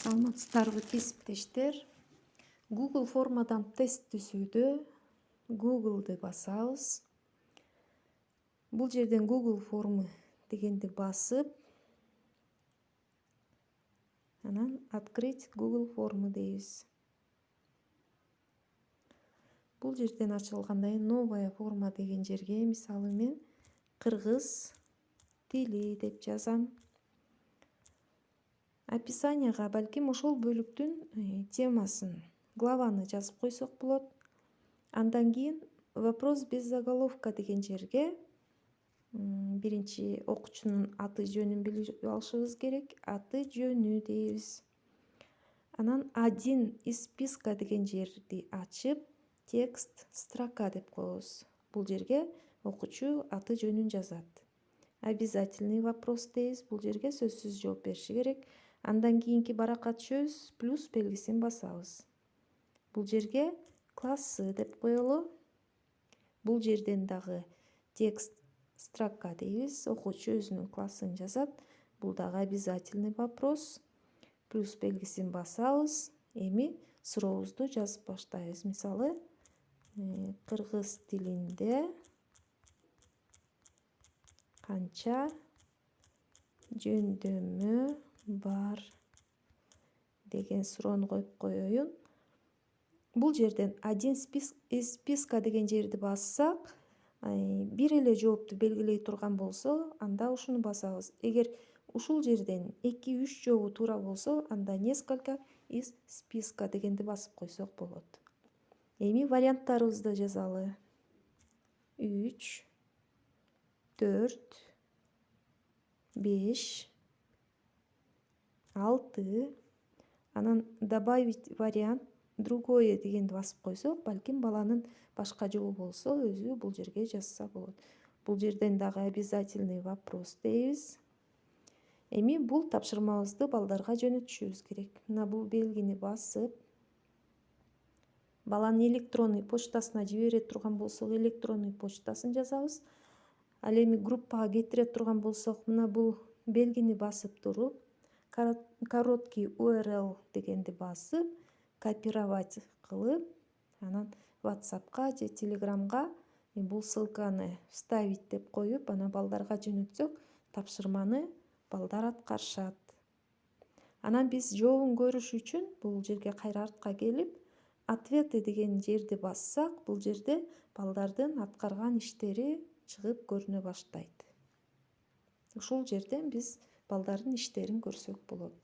Саламатсыздарбы кесиптештер. Google формадан тест түзүүдө Google'ды басабыз. Бул жерден Google форму дегенди басып, анан открыть Google форму дейбиз. Бул жерден ачылгандан кийин новая форма деген жерге мисалы мен кыргыз тили деп жазам. Описанияга балким ошол бөлүктүн темасын, главаны жазып койсок болот. Андан кийин вопрос без заголовка деген жерге биринчи окуучунун аты жөнүн билип алышыбыз керек. Аты жөнү дейбиз. Анан один из списка деген жерди ачып, текст строка деп коебуз. Бул жерге окуучу аты жөнүн жазат. Обязательный вопрос дейбиз. Бул жерге сөзсүз жооп бериши керек. Андан кийинки баракка түшөбүз, плюс белгисин басабыз. Бул жерге классы деп коелу. Бул жерден дагы текст строка дейбиз. Окуучу өзүнүн классын жазат. Бул дагы обязательный вопрос. Плюс белгисин басабыз. Эми сурообузду жазып баштайбыз. Мисалы, кыргыз тилинде канча жөндөмү бар деген суроону коюп коеюн. Бул жерден один из списка деген жерди бассак, бир эле жоопту белгилей турган болсо, анда ушуну басабыз. Эгер ушул жерден 2-3 жообу туура болсо, анда несколько из списка дегенди басып койсок болот. Эми варианттарыбызды жазалы. 3, 4, 5, 6. Анан добавить вариант другое дегенди басып койсок, балким баланын башка жообу болсо, өзү бул жерге жазса болот. Бул жерден дагы обязательный вопрос дейбиз. Эми бул тапшырмабызды балдарга жөнөтүшүбүз керек. Мына бул белгини басып, баланын электронный почтасына жибере турган болсок, электронный почтасын жазабыз. Ал эми группага кетире турган болсок, мына бул белгини басып туруп, короткий URL дегенди басып, копировать кылып, анан WhatsApp'ка же Telegram'га бул ссылканы вставить деп коюп, анан балдарга жөнөтсөк, тапшырманы балдар аткарышат. Анан биз жообун көрүш үчүн бул жерге кайра артка келип, ответы деген жерди бассак, бул жерде балдардын аткарган иштери чыгып көрүнө баштайт. Ушул жерден биз балдардын иштерин көрсөк болот.